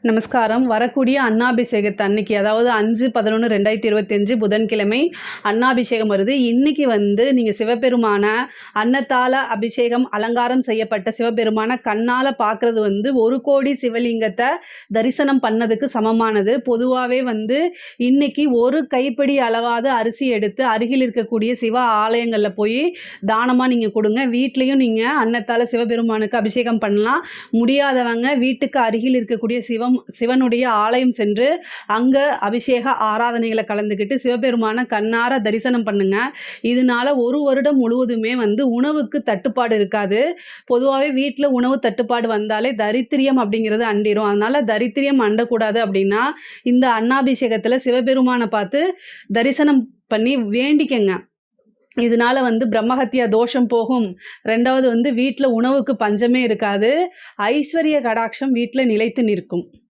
நமஸ்காரம். வரக்கூடிய அன்னாபிஷேகத்து அன்னைக்கு, அதாவது 5/11/2025 புதன்கிழமை அன்னாபிஷேகம் வருது. இன்னைக்கு நீங்கள் சிவபெருமான அன்னத்தால அபிஷேகம் அலங்காரம் செய்யப்பட்ட சிவபெருமான கண்ணால் பார்க்குறது 1,00,00,000 சிவலிங்கத்தை தரிசனம் பண்ணதுக்கு சமமானது. பொதுவாகவே இன்னைக்கு ஒரு கைப்பிடி அளவாவது அரிசி எடுத்து அருகில் இருக்கக்கூடிய சிவ ஆலயங்களில் போய் தானமாக நீங்கள் கொடுங்க. வீட்லேயும் நீங்கள் அன்னத்தால் சிவபெருமானுக்கு அபிஷேகம் பண்ணலாம். முடியாதவங்க வீட்டுக்கு அருகில் இருக்கக்கூடிய சிவனுடைய ஆலயம் சென்று அங்கே அபிஷேக ஆராதனைகளை கலந்துக்கிட்டு சிவபெருமான கண்ணார தரிசனம் பண்ணுங்க. இதனால ஒரு வருடம் முழுவதுமே உணவுக்கு தட்டுப்பாடு இருக்காது. பொதுவாகவே வீட்டில் உணவு தட்டுப்பாடு வந்தாலே தரித்திரியம் அப்படிங்கிறது அண்டிரும். அதனால தரித்திரியம் அண்டக்கூடாது அப்படின்னா இந்த அன்னாபிஷேகத்தில் சிவபெருமானை பார்த்து தரிசனம் பண்ணி வேண்டிக்கங்க. இதனால பிரம்மஹத்தியா தோஷம் போகும். ரெண்டாவது வீட்டில் உணவுக்கு பஞ்சமே இருக்காது. ஐஸ்வர்ய கடாட்சம் வீட்டில் நிலைத்து நிற்கும்.